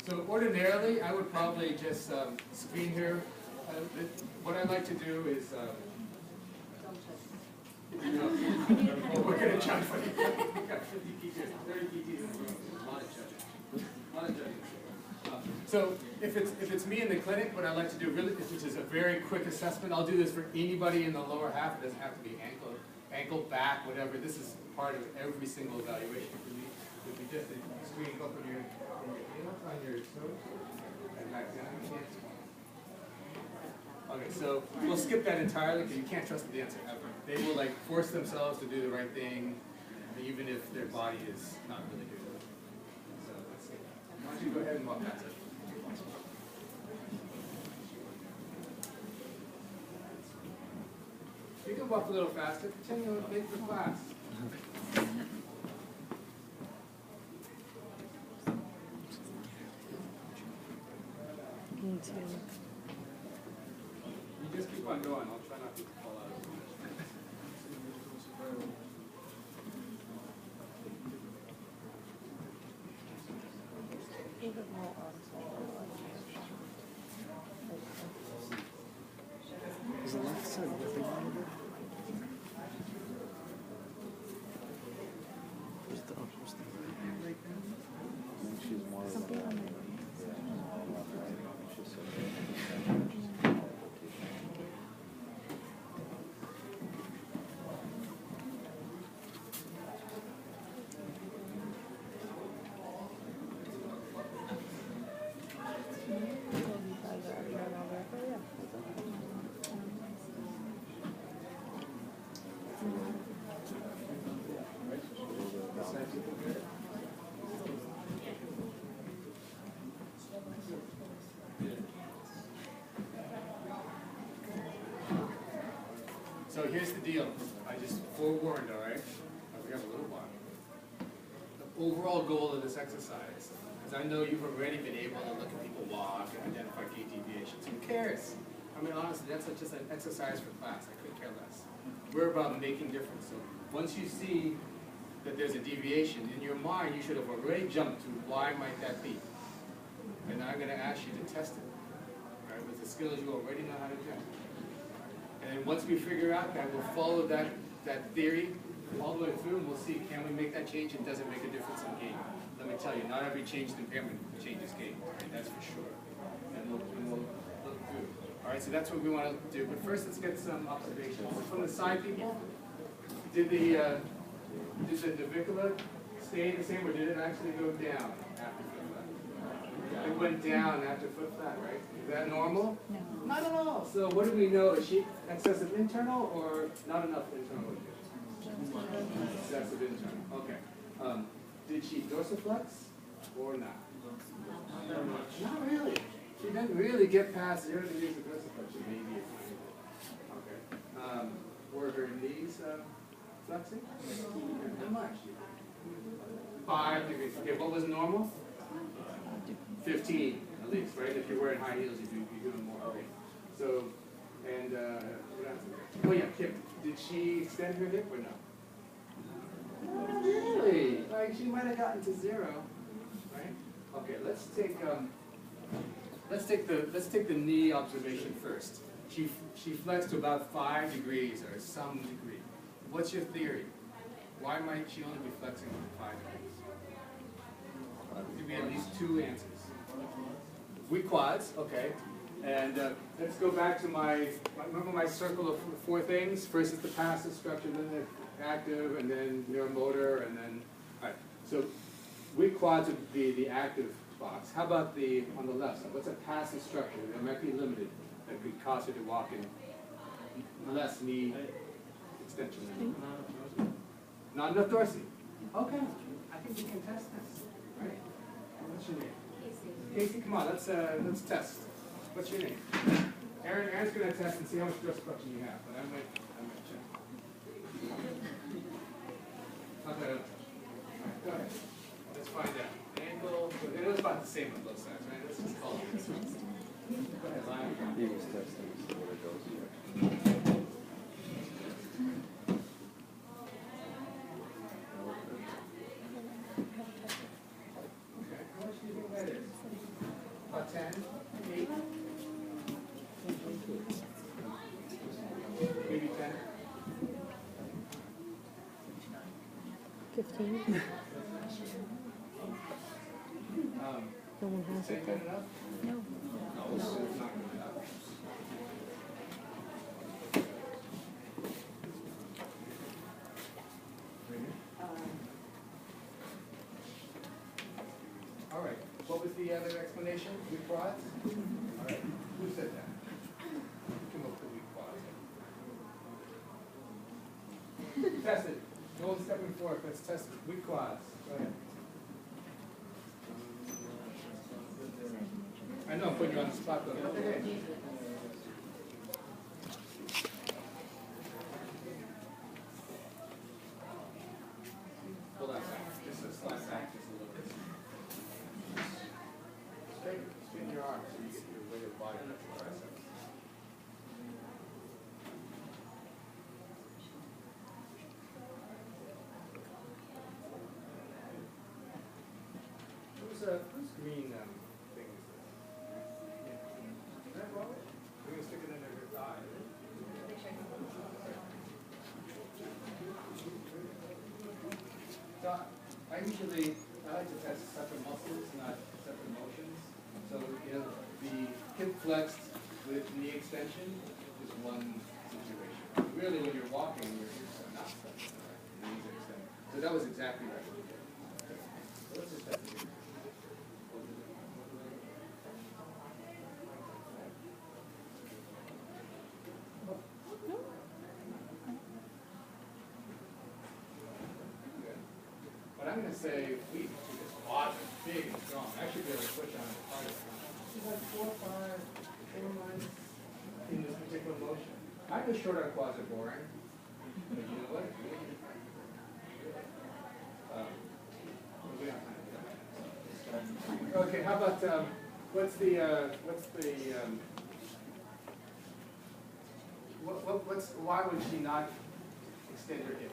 So ordinarily, I would probably just screen here. What I like to do is, we're going to judge for you. We've got 50 teachers, 30 teachers in the room. A lot of judging. A lot of judging. So if it's me in the clinic, what I like to do really, which is a very quick assessment, I'll do this for anybody in the lower half. It doesn't have to be ankle, back, whatever. This is part of every single evaluation for me. Would be just a screen up on your toes and back down. Okay, so we'll skip that entirely because you can't trust the answer ever. They will like force themselves to do the right thing, even if their body is not really doing it. So let's see. Why don't you go ahead and walk past it? You can walk a little faster. Pretend you're late for class. Me too. You just keep on going. I'll try not to fall out of Is the left side ripping out of it? Where's the right now? She's more Something on the So here's the deal. I just forewarned, all right? We have a little while. The overall goal of this exercise is I know you've already been able to look at people walk and identify gait deviations. Who cares? I mean, honestly, that's just an exercise for class. I couldn't care less. We're about making difference. So once you see that there's a deviation, in your mind, you should have already jumped to why might that be. And now I'm going to ask you to test it, right, with the skills you already know how to do. And once we figure out that, we'll follow that theory all the way through, and we'll see, can we make that change, and does it make a difference in game? Let me tell you, not every changed impairment changes game, right? That's for sure. And we'll look through. All right, so that's what we want to do. But first, let's get some observations. From the side people, did the navicular stay the same, or did it actually go down after foot flat? It went down after foot flat, right? Is that normal? No. Not at all. So what do we know? Is she excessive internal or not enough internal? Excessive internal. Okay. Did she dorsiflex or not? Not really. She didn't really get past 0 degrees of dorsiflexion, maybe. Okay. Were her knees flexing? How much? 5 degrees. Okay, what was normal? 15 at least, right? If you're wearing high heels, you're doing more. Okay. So, and what else? Oh yeah, hip. Did she extend her hip or no? Not really. Like she might have gotten to 0, right? Okay, let's take the knee observation first. She flexed to about 5 degrees or some degree. What's your theory? Why might she only be flexing 5 degrees? There could be at least 2 answers. Weak quads, okay. And let's go back to remember my circle of 4 things? First is the passive structure, then the active, and then neuromotor, and then, all right. So weak quads would be the active box. How about on the left side? What's a passive structure that might be limited, that could cause her to walk in less knee extension? Not enough dorsey. Okay, I think we can test this. Right? What's your name? Casey, come on, let's test. What's your name? Aaron's going to test and see how much dorsiflexion you have, but I might check. Okay. All right, go ahead. Let's find out. Ankle, it was about the same on both sides, right? Let's just call it. Go ahead, line. He was testing to see where it goes. Okay, how much do you think that is? 10, 8? Maybe 10? 15. No one has Is 10 it good though. enough? No. No, it's not good enough. All right, what was the other explanation, weak quads? All right, who said that? Who came up with weak quads? Test it, go on step and forth, let's test it, weak quads, go ahead. I know I'm putting you on the spot though. Okay. Hold on a second. Just a slide back just a little bit. Straighten your arms so you get your weight of the body up the triceps. Whose green thing is this? Is that Robert? We're gonna stick it under your thigh. So I like to test separate muscles, not separate motions. So, you know, the hip flexed with knee extension is one situation. Really, when you're walking, your hips are not flexed, your knees are extended. So that was exactly right. Okay. So let's just test it here. Good. But I'm going to say we because quads are big and strong. I should be able to push on it harder. She's like 4 months in this particular motion. I know short arm quads are boring, but you know what? We don't have time to do that. Okay, how about why would she not extend her hip?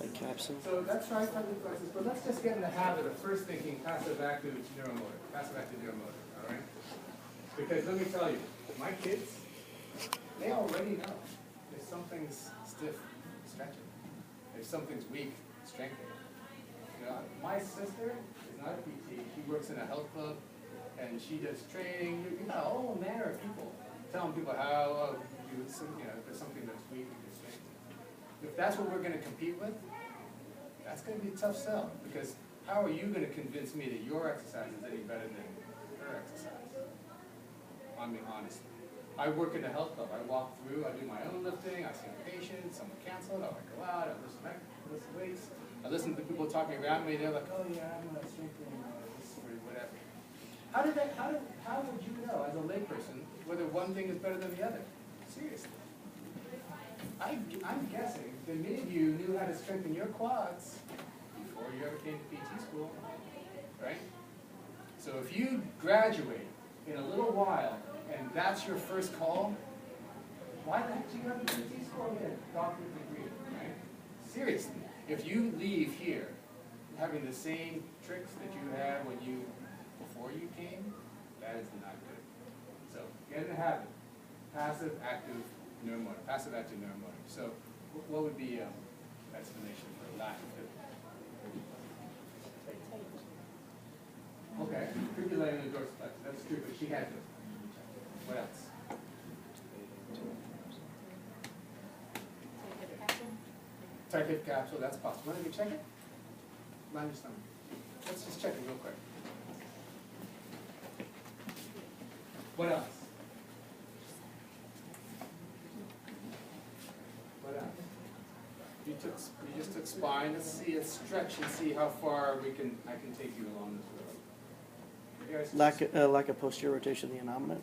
Like capsule. So that's right, reflexes, but let's just get in the habit of first thinking passive active neuromotor, all right? Because let me tell you, my kids, they already know if something's stiff, stretch it. If something's weak, strengthen it. You know, my sister is not a PT, she works in a health club, and she does training. You got a whole manner of people telling people how if there's something that's weak, you can strengthen it. If that's what we're going to compete with, that's going to be a tough sell, because how are you going to convince me that your exercise is any better than her exercise? I mean, honestly. I work in a health club. I walk through, I do my own lifting, I see a patient, someone canceled, I go out, I listen to weights, I listen to people talking around me, they're like, oh yeah, I'm strengthening this or whatever. How would you know as a layperson whether one thing is better than the other? Seriously. I'm guessing that many of you knew how to strengthen your quads before you ever came to PT school, right? So if you graduate in a little while and that's your first call, why the heck do you go to PT school and get a doctorate degree, right? Seriously, if you leave here having the same tricks that you had before you came, that is not good. So get in the habit. Passive active neuromotor. So what would be explanation for lack of it? Okay, tribulating the dorsiflex. That's true, but she had to. What else? Tight hip capsule, that's possible. Want to check it? Line your stomach. Let's just check it real quick. What else? What else? You just took spine. Let's see it stretch and see how far I can take you along this road. Lack of posterior rotation of the innominate.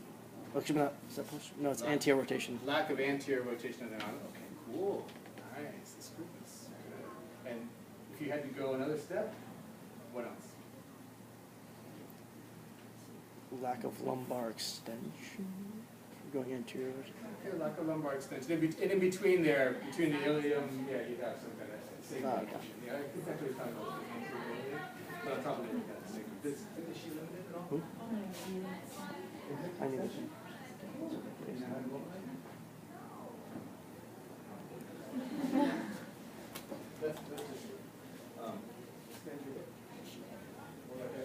Actually, not, is that posterior? No, it's anterior rotation. Lack of anterior rotation of the arm. Okay, cool. Nice. This group is good. And if you had to go another step, what else? Lack of lumbar extension. Going anterior. Okay, lack of lumbar extension. In between there, between the ilium, yeah, you'd have some kind of same motion. Yeah, I think that's what you're talking about. Anterior ilium. But on top of it, Is she limited at all? Who? I need it. That's just,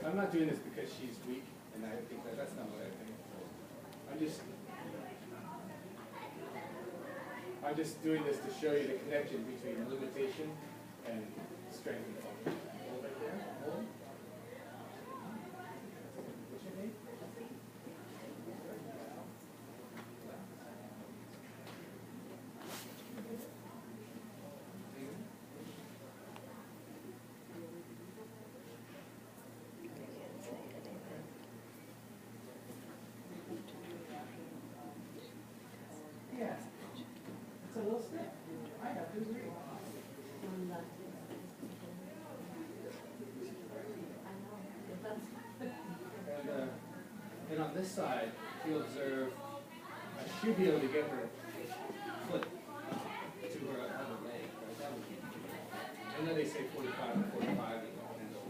I'm not doing this because she's weak, and I think that's not what I think. I'm just doing this to show you the connection between limitation and strength and function. Hold right there, hold. What's your name? Yes. It's a little stiff. I have to agree. And on this side, if you observe, I should be able to get her foot to her other leg. Right? That would be. I know they say 45 and 45 is all handle,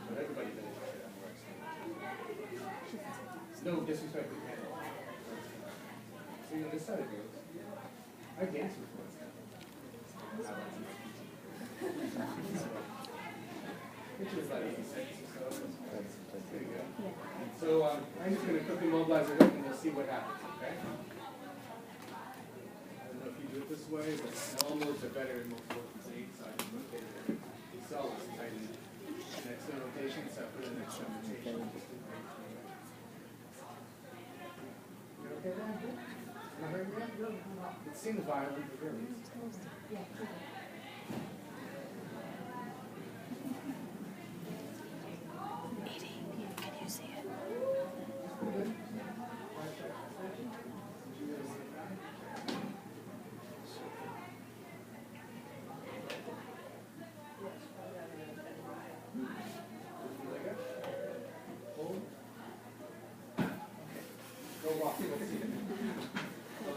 but everybody does that works. No disrespect to handle. See, on this side it goes. I dance with what's Picture's like 80 seconds or so. There you go. So I'm just going to quickly mobilize it up and we'll see what happens, okay? I don't know if you do it this way, but elbows are better in multiple techniques. So I just rotate it. You saw what's tighten an external rotation, so I put an external rotation. You okay there? Not hurting yet? It seems violent, but really. Can you see it? Go walk, let's see.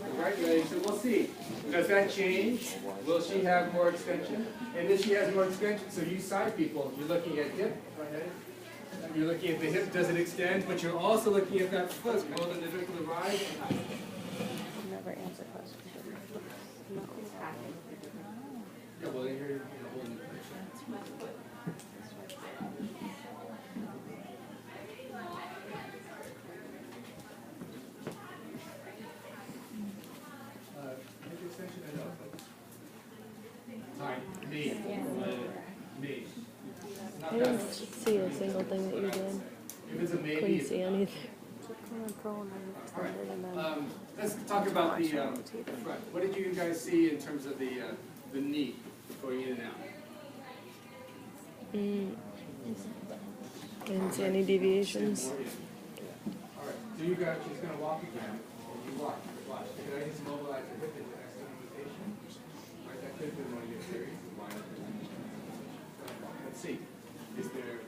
The right leg, so we'll see. Does that change? Will she have more extension? And if she has more extension, so you side people, you're looking at hip, okay? You're looking at the hip, does it extend? But you're also looking at that foot, more than the ventricular rise. Never answer questions. Yeah, well, you're in a whole new picture. Hip extension, I know, but. All right, knee, knee. Not I that. didn't see a single thing that you did. If it's a maybe. Couldn't see anything. All right. Let's talk about the front. What did you guys see in terms of the knee going in and out? Didn't see any deviations. All right. So you guys, she's going to walk again. You watch. Watch. Could I just mobilize the hip into external rotation? Right. That could have been one of your theories. Let's see. Is there?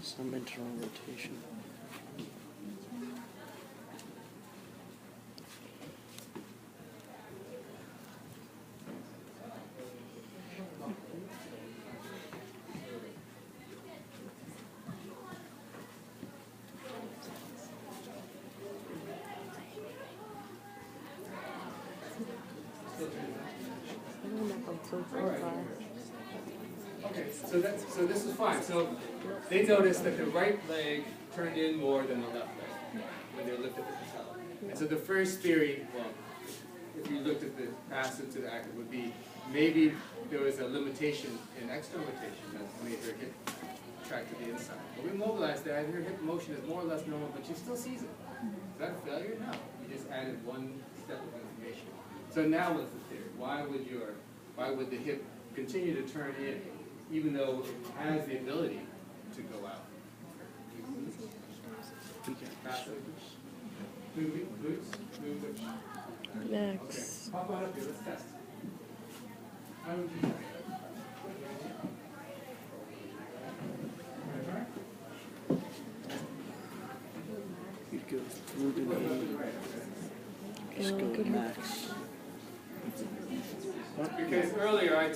Some internal rotation. I don't know if I'm so far. Okay, so this is fine. So they noticed that the right leg turned in more than the left leg when they looked at the patella. And so the first theory, well, if you looked at the passive to the active, would be maybe there was a limitation in external rotation that made her hip track to the inside. But we mobilized that, and her hip motion is more or less normal, but she still sees it. Is that a failure? No. You just added one step of information. So now what's the theory? Why would the hip continue to turn in, even though it has the ability to go out? Passive. Move glutes, move which? Next. Okay, pop on up here, let's test. How would you try? You go through the knee. Just go max. Because earlier I